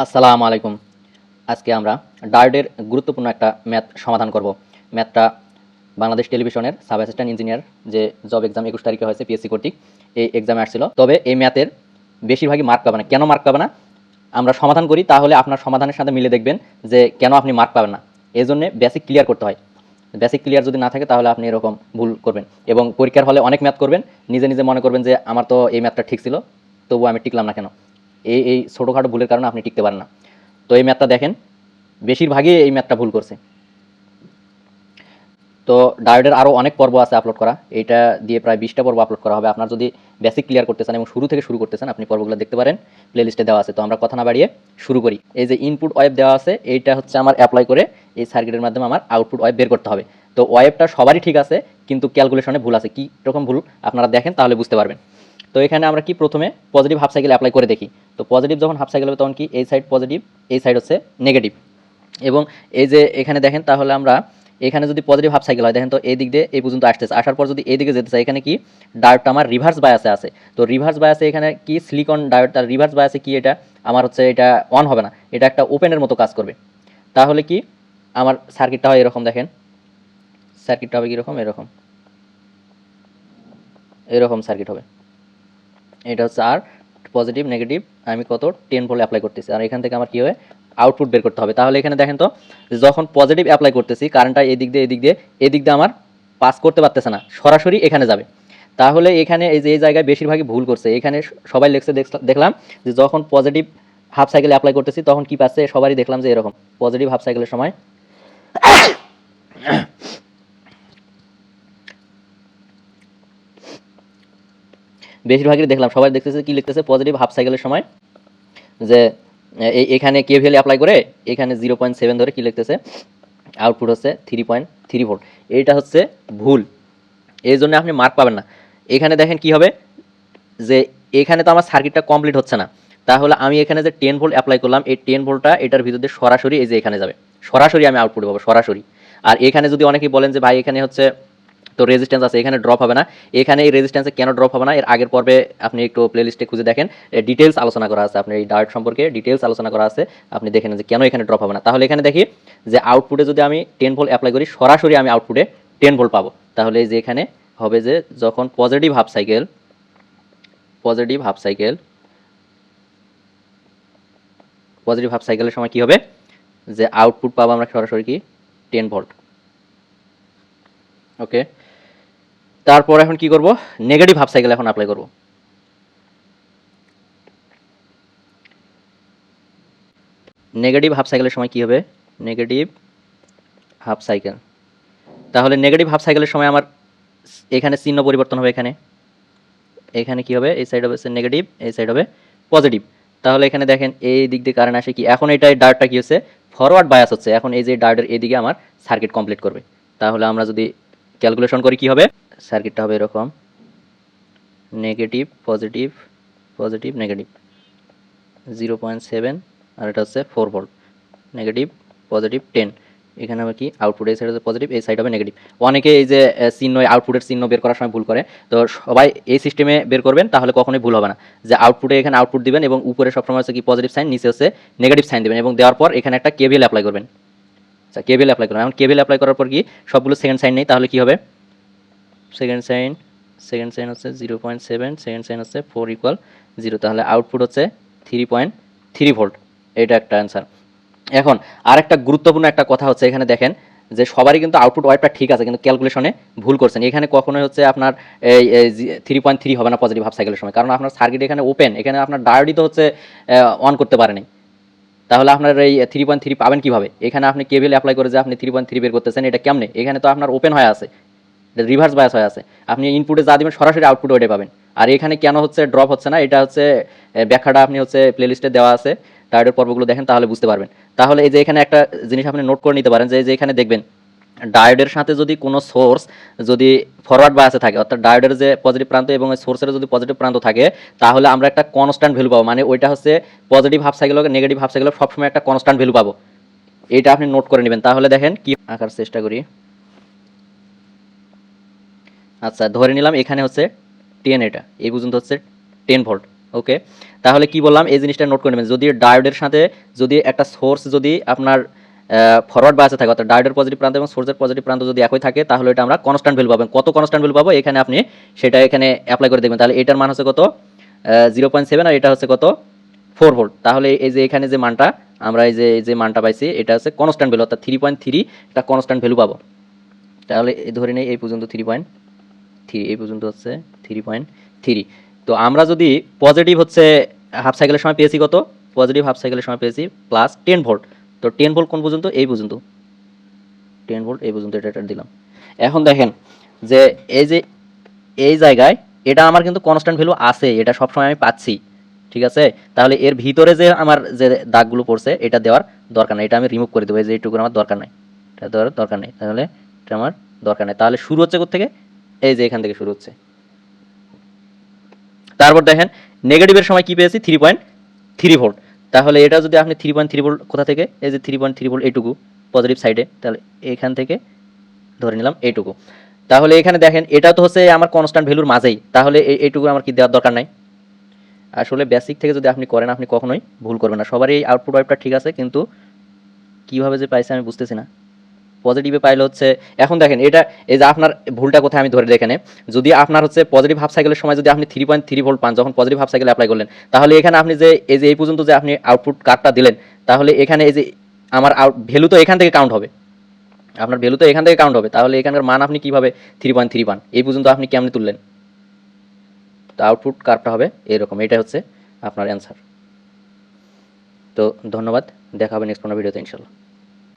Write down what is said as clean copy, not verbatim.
আসসালামু আলাইকুম। আজকে আমরা ডায়োডের গুরুত্বপূর্ণ একটা ম্যাথ সমাধান করব। ম্যাথটা বাংলাদেশ টেলিভিশনের সাব অ্যাসিস্ট্যান্ট ইঞ্জিনিয়ার যে জব এক্সাম ২১ তারিখে হয়েছে পিএসসি কর্তৃক, এই এক্সামে আসছিল। তবে এই ম্যাথের বেশিরভাগই মার্ক পাবে না। কেন মার্ক পাবে না? আমরা সমাধান করি, তাহলে আপনার সমাধানের সাথে মিলে দেখবেন যে কেন আপনি মার্ক পাবেন না। এই জন্যে বেসিক ক্লিয়ার করতে হয়। বেসিক ক্লিয়ার যদি না থাকে তাহলে আপনি এরকম ভুল করবেন এবং পরীক্ষার হলে অনেক ম্যাথ করবেন, নিজে নিজে মনে করবেন যে আমার তো এই ম্যাথটা ঠিক ছিল, তবুও আমি টিকলাম না কেন। এই ছোটোখাটো ভুলের কারণে আপনি টিকতে পারেন না। তো এই ম্যাথটা দেখেন, বেশিরভাগই এই ম্যাথটা ভুল করছে। তো ডায়োডের আরও অনেক পর্ব আছে আপলোড করা, এইটা দিয়ে প্রায় 20টা পর্ব আপলোড করা হবে। আপনার যদি বেসিক ক্লিয়ার করতে চান এবং শুরু থেকে শুরু করতে চান, আপনি পর্বগুলো দেখতে পারেন, প্লে লিস্টে দেওয়া আছে। তো আমরা কথা না বাড়িয়ে শুরু করি। এই যে ইনপুট ওয়েভ দেওয়া আছে, এইটা হচ্ছে আমার অ্যাপ্লাই করে এই সার্কিটের মাধ্যমে আমার আউটপুট ওয়েভ বের করতে হবে। তো ওয়েভটা সবারই ঠিক আছে, কিন্তু ক্যালকুলেশনে ভুল আছে। কী রকম ভুল আপনারা দেখেন, তাহলে বুঝতে পারবেন। তো এখানে আমরা কি প্রথমে পজিটিভ হাফ সাইকেল অ্যাপ্লাই করে দেখি। তো পজিটিভ যখন হাফ সাইকেল হবে তখন কি এই সাইড পজিটিভ, এই সাইড হচ্ছে নেগেটিভ। এবং এই যে এখানে দেখেন, তাহলে আমরা এখানে যদি পজিটিভ হাফ সাইকেল হয়, দেখেন তো এই দিক দিয়ে এই পর্যন্ত আসতেছে, আসার পর যদি এই দিকে যেতে চাই, এখানে কি ডায়োডটা আমার রিভার্স বায়াসে আছে। তো রিভার্স বায়াসে এখানে কি সিলিকন ডায়োড, তার রিভার্স বায়াসে কি এটা আমার হচ্ছে এটা অন হবে না, এটা একটা ওপেনের মতো কাজ করবে। তাহলে কি আমার সার্কিটটা হয় এরকম, দেখেন সার্কিটটা হবে কীরকম, এরকম এরকম সার্কিট হবে। এটা হচ্ছে আর পজিটিভ নেগেটিভ আমি কত 10 ভোল্ট অ্যাপ্লাই করতেছি, আর এখান থেকে আমার কী হবে আউটপুট বের করতে হবে। তাহলে এখানে দেখেন তো, যখন পজিটিভ অ্যাপ্লাই করতেছি কারেন্টটা এদিক দিয়ে আমার পাস করতে পারতেছে না, সরাসরি এখানে যাবে। তাহলে এখানে এই যে এই জায়গায় বেশিরভাগই ভুল করছে। এখানে সবাই লেখছে, দেখলাম যে যখন পজিটিভ হাফ সাইকেল অ্যাপ্লাই করতেছি তখন কি পাচ্ছে, সবারই দেখলাম যে এরকম পজিটিভ হাফ সাইকেলের সময় বেশিরভাগই দেখলাম সবাই দেখতেছে কি লিখতেছে পজিটিভ হাফ সাইকেলের সময়, যে এখানে কেভিএল অ্যাপ্লাই করে এখানে 0.7 ধরে কি লিখতেছে আউটপুট হচ্ছে 3.3 ভোল্ট। এইটা হচ্ছে ভুল, এই জন্য আপনি মার্ক পাবেন না। এখানে দেখেন কি হবে, যে এখানে তো আমার সার্কিটটা কমপ্লিট হচ্ছে না। তাহলে আমি এখানে যে 10 ভোল্ট অ্যাপ্লাই করলাম, এই 10 ভোল্টটা এটার ভিতর দিয়ে সরাসরি এই যে এখানে যাবে, সরাসরি আমি আউটপুট পাবো সরাসরি। আর এখানে যদি অনেকেই বলেন যে ভাই এখানে হচ্ছে তো রেজিস্ট্যান্স আছে, এখানে ড্রপ হবে না। এখানে এই রেজিস্ট্যান্সে কেন ড্রপ হবে না, এর আগের পর্বে আপনি একটু প্লেলিস্টে খুঁজে দেখেন, ডিটেলস আলোচনা করা আছে, আপনি এই ডায়োড সম্পর্কে ডিটেলস আলোচনা করা আছে, আপনি দেখেন যে কেন এখানে ড্রপ হবে না। তাহলে এখানে দেখি যে আউটপুটে যদি আমি 10 ভোল্ট অ্যাপ্লাই করি, সরাসরি আমি আউটপুটে 10 ভোল্ট পাবো। তাহলে এই যে এখানে হবে যে যখন positive half cycle positive half সাইকেলের সময় কি হবে, যে আউটপুট পাবো আমরা সরাসরি কি 10 ভোল্ট। ওকে, তারপর এখন কি করব, নেগেটিভ হাফ সাইকেল এখন অ্যাপ্লাই করব। নেগেটিভ হাফ সাইকেলের সময় কি হবে, নেগেটিভ হাফ সাইকেল। তাহলে নেগেটিভ হাফ সাইকেলের সময় আমার এখানে চিহ্ন পরিবর্তন হবে, এখানে কি হবে, এই সাইড হবে নেগেটিভ, এই সাইড হবে পজিটিভ। তাহলে এখানে দেখেন এই দিক দিয়ে কারেন্ট আসে কি, এখন এটাই ডায়োডটা কি হচ্ছে ফরওয়ার্ড বায়াস হচ্ছে, এখন এই যে ডায়োডের এদিকে আমার সার্কিট কমপ্লিট করবে। তাহলে আমরা যদি ক্যালকুলেশন করি কি হবে, সার্কিটটা হবে এরকম নেগেটিভ পজিটিভ পজিটিভ নেগেটিভ 0.7, আর এটা হচ্ছে 4 ভোল্ট, নেগেটিভ পজিটিভ 10। এখানে হবে কি আউটপুট, এই সাইড হচ্ছে পজিটিভ, এই সাইড হবে নেগেটিভ। অনেকে এই যে চিহ্ন আউটপুটের চিহ্ন বের করার সময় ভুল করে, তো সবাই এই সিস্টেমে বের করবেন, তাহলে কখনোই ভুল হবে না। যে আউটপুটে এখানে আউটপুট দিবেন এবং উপরে সবসময় হচ্ছে কি পজিটিভ সাইন, নিচে হচ্ছে নেগেটিভ সাইন দিবেন, এবং দেওয়ার পর এখানে একটা কেভিএল অ্যাপ্লাই করবেন। আচ্ছা, কেভিএল অ্যাপ্লাই করবেন। এখন কেভিএল অ্যাপ্লাই করার পর কি সবগুলো সেকেন্ড সাইন নেই, তাহলে কি হবে সেকেন্ড সাইন হচ্ছে 0.7, সেকেন্ড সাইন হচ্ছে 4 ইকুয়াল 0, তাহলে আউটপুট হচ্ছে 3.3 ভোল্ট। এটা একটা অ্যান্সার। এখন আরেকটা গুরুত্বপূর্ণ একটা কথা হচ্ছে, এখানে দেখেন যে সবারই কিন্তু আউটপুট ওয়াইপটা ঠিক আছে, কিন্তু ক্যালকুলেশনে ভুল করছেন। এখানে কখনোই হচ্ছে আপনার এই 3.3 হবে না পজিটিভ হাফ সাইকেলের সময়, কারণ আপনার সার্কিট এখানে ওপেন, এখানে আপনার ডায়োডই তো হচ্ছে অন করতে পারেনি। তাহলে আপনার এই 3.3 পাবেন কিভাবে? এখানে আপনি কেভিএল অ্যাপ্লাই করে যে আপনি 3.3 বের করতেছেন, এটা কেমনে? এখানে তো আপনার ওপেন হয়ে আছে, রিভার্স বায়াস হয়ে আছে, আপনি ইনপুটে যা দিবেন সরাসরি আউটপুটে ওইটাই পাবেন। আর এখানে কেন হচ্ছে ড্রপ হচ্ছে না, এটা হচ্ছে ব্যাখ্যাটা আপনি হচ্ছে প্লেলিস্টে দেওয়া আছে, ডায়োডের পর্বগুলো দেখেন তাহলে বুঝতে পারবেন। তাহলে এই যে এখানে একটা জিনিস আপনি নোট করে নিতে পারেন, যে এখানে দেখবেন ডায়োডের সাথে যদি কোনো সোর্স যদি ফরওয়ার্ড বায়াসে থাকে, অর্থাৎ ডায়োডের যে পজিটিভ প্রান্ত এবং সোর্সের যদি পজিটিভ প্রান্ত থাকে, তাহলে আমরা একটা কনস্ট্যান্ট ভ্যালু পাবো, মানে ওইটা হচ্ছে পজিটিভ হাফ সাইকেল হোক নেগেটিভ হাফ সাইকেল হোক সবসময় একটা কনস্ট্যান্ট ভ্যালু পাবো। এটা আপনি নোট করে নেবেন। তাহলে দেখেন কি আঁকার চেষ্টা করি। আচ্ছা, ধরে নিলাম এখানে হচ্ছে 10, এটা এই পর্যন্ত হচ্ছে 10 ভোল্ট। ওকে, তাহলে কি বললাম এই জিনিসটা নোট করে নেবেন, যদি ডায়োডের সাথে যদি একটা সোর্স যদি আপনার ফরওয়ার্ড বায়াসে থাকে, অর্থাৎ ডায়োডের পজিটিভ প্রান্ত এবং সোর্সের পজিটিভ প্রান্ত যদি একই থাকে, তাহলে এটা আমরা কনস্ট্যান্ট ভ্যালু পাবেন। কত কনস্ট্যান্ট ভ্যালু পাবো এখানে আপনি সেটা এখানে অ্যাপ্লাই করে দেখবেন। তাহলে এটার মান হচ্ছে কত 0.7 আর এটা হচ্ছে কত 4 ভোল্ট। তাহলে এই যে এখানে যে মানটা আমরা এই যে মানটা পাইছি এটা হচ্ছে কনস্ট্যান্ট ভ্যালু, অর্থাৎ 3.3 এটা কনস্ট্যান্ট ভ্যালু পাবো। তাহলে ধরে নেই এই পর্যন্ত 3.3, এই পর্যন্ত হচ্ছে 3.3। তো আমরা যদি পজিটিভ হচ্ছে হাফ সাইকেলের সময় পেয়েছি কত, পজিটিভ হাফ সাইকেলের সময় পেয়েছি প্লাস 10 ভোল্ট। তো 10 ভোল্ট কোন পর্যন্ত, এই পর্যন্ত 10 ভোল্ট এই পর্যন্ত, এটা দিলাম। এখন দেখেন যে এই যে এই জায়গায় এটা আমার কিন্তু কনস্ট্যান্ট ভ্যালু আছে, এটা সবসময় আমি পাচ্ছি, ঠিক আছে। তাহলে এর ভিতরে যে আমার যে দাগগুলো পড়ছে এটা দেওয়ার দরকার নেই, এটা আমি রিমুভ করে দেবো, এই যে এইটুকু আমার দরকার নাই, এটা দেওয়ার দরকার নেই, তাহলে এটা আমার দরকার নেই। তাহলে শুরু হচ্ছে কোথা থেকে, এই যে এখান থেকে শুরু হচ্ছে। তারপর দেখেন নেগেটিভের সময় কি পেয়েছি 3.3 ভোল্ট। তাহলে এটা যদি আপনি 3.3 ভোল্ট কোথা থেকে, এই যে 3.3 ভোল্ট এইটুকু পজিটিভ সাইডে, তাহলে এখান থেকে ধরে নিলাম এইটুকু। তাহলে এখানে দেখেন এটা তো হচ্ছে আমার কনস্ট্যান্ট ভ্যালুর মাঝেই, তাহলে এইটুকু আমার কি দেওয়ার দরকার নাই। আসলে বেসিক থেকে যদি আপনি করেন আপনি কখনোই ভুল করবেন না। সবারই এই আউটপুট ওয়াইপটা ঠিক আছে, কিন্তু কিভাবে যে পাইছে আমি বুঝতেছি না। পজিটিভে পাইলে হচ্ছে, এখন দেখেন এটা এই যে আপনার ভুলটা কোথায় আমি ধরে এখানে, যদি আপনার হচ্ছে পজিটিভ হাফ সাইকেলের সময় যদি আপনি 3.3 ভোল্ট পান যখন পজিটিভ হাফ সাইকেল অ্যাপ্লাই করলেন, তাহলে এখানে আপনি যে এই পর্যন্ত যে আপনি আউটপুট কার্ডটা দিলেন, তাহলে এখানে এই যে আমার ভ্যালু তো এখান থেকে কাউন্ট হবে, আপনার ভ্যালু তো এখান থেকে কাউন্ট হবে। তাহলে এখানকার মান আপনি কিভাবে 3.3 পান, এই পর্যন্ত আপনি কেমনে তুললেন? তো আউটপুট কার্ভটা হবে এরকম, এটা হচ্ছে আপনার অ্যান্সার। তো ধন্যবাদ, দেখা হবে নেক্সট কোনো ভিডিওতে ইনশাল্লাহ।